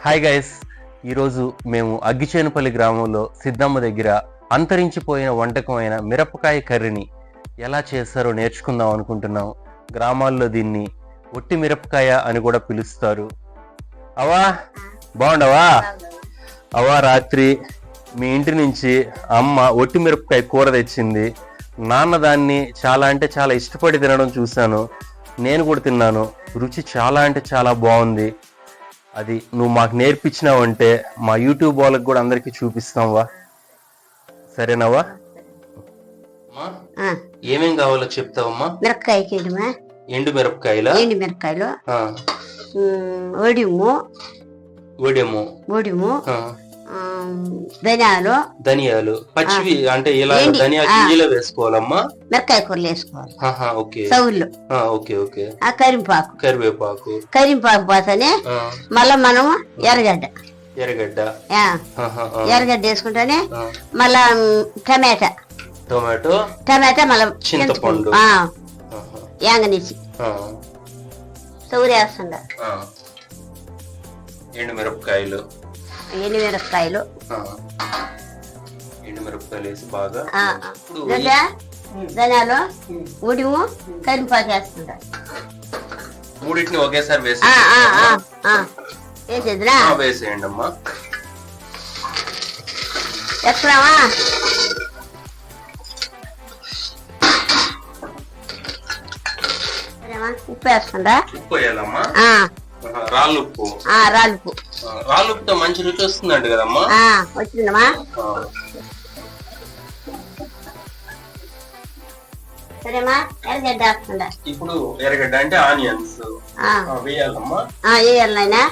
Hi guys, ఈరోజు మేము అగ్గిచేనుపల్లి గ్రామంలో సిద్ధమ్మ దగ్గర అంతరించిపోయిన వంటకమైన మిరపకాయ కర్రీని ఎలా చేస్తారో నేర్చుకుందాం అనుకుంటున్నాం. గ్రామాల్లో దీన్ని ఒట్టి మిరపకాయ అని కూడా పిలుస్తారు. అవా బాగుండవా? అవా రాత్రి మీ ఇంటి నుంచి అమ్మ ఒట్టి మిరపకాయ కూర తెచ్చింది. నాన్న దాన్ని చాలా అంటే చాలా ఇష్టపడి తినడం చూశాను. నేను కూడా తిన్నాను. రుచి చాలా అంటే చాలా బాగుంది. అది నువ్వు మాకు నేర్పించినావంటే మా యూట్యూబ్ వాళ్ళకి కూడా అందరికి చూపిస్తాంవా? సరేనావా? ఏమేం కావాలో చెప్తావమ్మా? మిరపకాయ ఎండు మిరపకాయలు, ఎండు మిరపకాయలు, ఒడిము ఒడిము, ఒడిము, ధనియాలు, ధనియాలు పచ్చివి అంటే ఇలా ధనియా గింజలు వేసుకోవాలమ్మా. మిరపకాయ కూరలు వేసుకోవాలి. ఓకే సౌళ్ళు, ఓకే ఓకే. కరింపాకు, కరివేపాకు, కరింపాకు పోతానే మళ్ళా మనము ఎర్రగడ్డ, ఎర్రగడ్డ ఎర్రగడ్డ వేసుకుంటానే మళ్ళా టమాటా, టొమాటో, టమాటా మళ్ళా చింతపండు యాంగనిచ్చి సౌరి వేస్తుండ. ఎండు మిరపకాయలు, ఎండు మిరపకాయలు, ఎండు మిరపకాయలు వేసి బాగా ధనియాలు, ఉడిము, కరింపాకు వేస్తుంటా. మూడింటిని ఒకేసారి వేసేదిరా? వేసేయండి అమ్మా. ఎక్కడమా ఉప్పు వేస్తుందా? ఉప్పు వేయాలమ్మా. రాళ్ళుప్పు, రాళ్ళుప్పు. రాళ్ళుప్పుతో మంచి రుచి వస్తుందండి కదమ్మా? వచ్చిందమ్మా. సరేమ్మా, ఎర్రగడ్డ వేస్తుందా? ఇప్పుడు ఎర్రగడ్డ అంటే ఆనియన్స్ వేయాలమ్మా. వేయాలి నాయనా.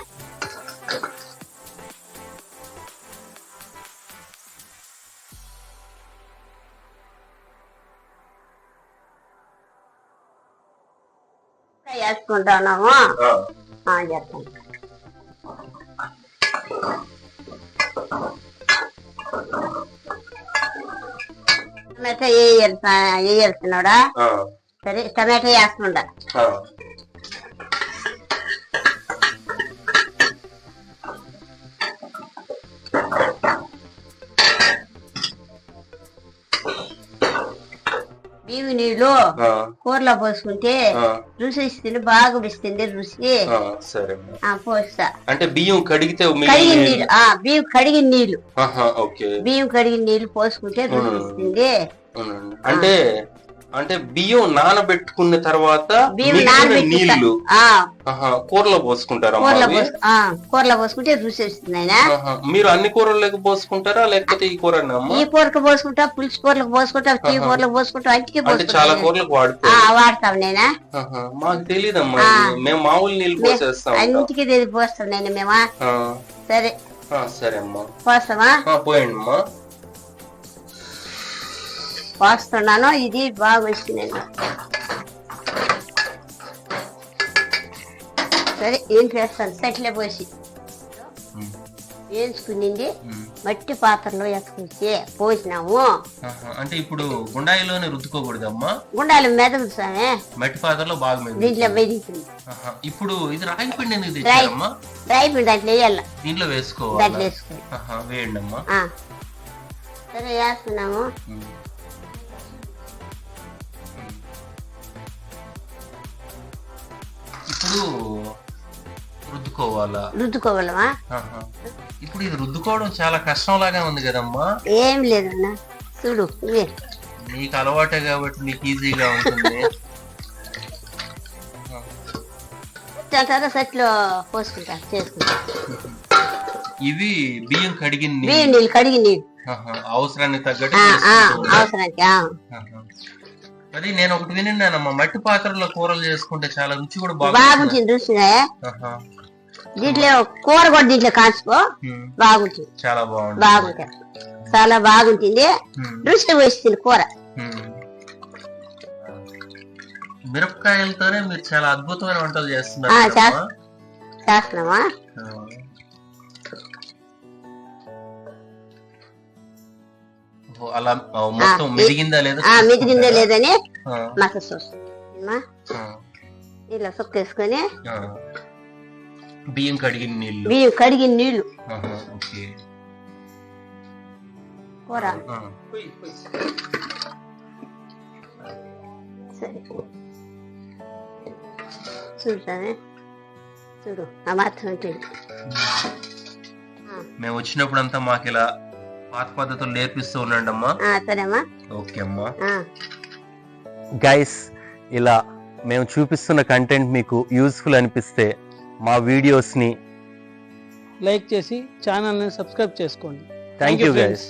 వేసుకుంటాము. చేస్తాను. టమాటా వేయాల్సినాడా? సరే, టమాటా వేసుకుంటా. బియ్యం నీళ్ళు కూరలో పోసుకుంటే రుచి ఇస్తుంది, బాగా ఇస్తుంది రుచి. పోస్తా అంటే బియ్యం కడిగితే కడిగిన నీళ్ళు, బియ్యం కడిగిన నీళ్ళు, బియ్యం కడిగిన నీళ్ళు పోసుకుంటే రుచి ఇస్తుంది. అంటే అంటే బియ్యం నానబెట్టుకున్న తర్వాత నీళ్లు కూరలో పోసుకుంటారా? కూరలో పోసుకుంటే రుచి వస్తుంది. మీరు అన్ని కూరలకు పోసుకుంటారా లేకపోతే ఈ కూర? ఈ కూరకు పోసుకుంటా, పులుసు కూరలకు పోసుకుంటా, టీ కూరలకు పోసుకుంటా, అంటికి చాలా కూరలకు వాడతాం. నేనా మాకు తెలియదమ్మా, మేము మామూలు నీళ్ళు పోసేస్తాం. అంటికి పోస్తాం నేను మేమా. సరే సరే అమ్మా, పోస్తామా? పోయండి అమ్మా. పోస్తున్నాను. ఇది బాగా వచ్చింది. సరే, ఏం చేస్తాను? సెట్లే పోసి వేసుకునింది మట్టి పాత్రలో వేసుకొచ్చి పోసినాము. అంటే ఇప్పుడు గుండాయిలోనే రుద్దుకోకూడదమ్మా? గుండాయిలో మెదగుతామే, మట్టి పాత్రలో బాగా దీంట్లో మెదుగుతుంది. ఇప్పుడు ఇది రాగి పిండి అనేది రాగి పిండి దాంట్లో వేయాల, దీంట్లో వేసుకోవాలి. దాంట్లో వేసుకోవాలి. వేయండి అమ్మా. సరే, వేస్తున్నాము. ఇప్పుడు రుద్దుకోవాలమా? ఇప్పుడు ఇది రుద్దుకోవడం చాలా కష్టం లాగా ఉంది కదమ్మా? ఏం లేదన్నా, చూడు నీకు అలవాటే కాబట్టి నీకు ఈజీగా ఉంటుంది. సెట్లో పోసుకుంటా, చేసుకుంటా. ఇవి బియ్యం కడిగిన నీళ్ళు, కడిగిన నీళ్ళు అవసరానికి తగ్గట్టు. అవసరానికి. అది నేను ఒకటి విన్నానమ్మా, మట్టి పాత్రలో కూరలు చేసుకుంటే చాలా రుచి కూడా బాగుంటుంది. రుచి దీంట్లో కూర కూడా దీంట్లో కాల్చుకో, బాగుంటుంది. చాలా బాగుంటుంది, చాలా బాగుంటుంది. రుచి వస్తుంది కూర. మిరపకాయలతోనే మీరు చాలా అద్భుతమైన వంటలు చేస్తున్నామా? అలా మొత్తం మెదిగిందా లేదని మసాలా ఇలా సుక్క వేసుకొని బియ్యం కడిగిన నీళ్ళు. బియ్యం కడిగిన నీళ్లు ఓకే. కూర సరే చూసానే చూడు ఆ మాత్రం ఉంటుంది. మేము వచ్చినప్పుడు అంతా మాకు ఇలా పాత పద్ధతులు నేర్పిస్తూ ఉండండి అమ్మా. సరేమ్మా. ఓకే అమ్మా. గైస్, ఇలా మేము చూపిస్తున్న కంటెంట్ మీకు యూస్ఫుల్ అనిపిస్తే మా వీడియోస్ని లైక్ చేసి ఛానల్ని సబ్స్క్రైబ్ చేసుకోండి. Thank you guys.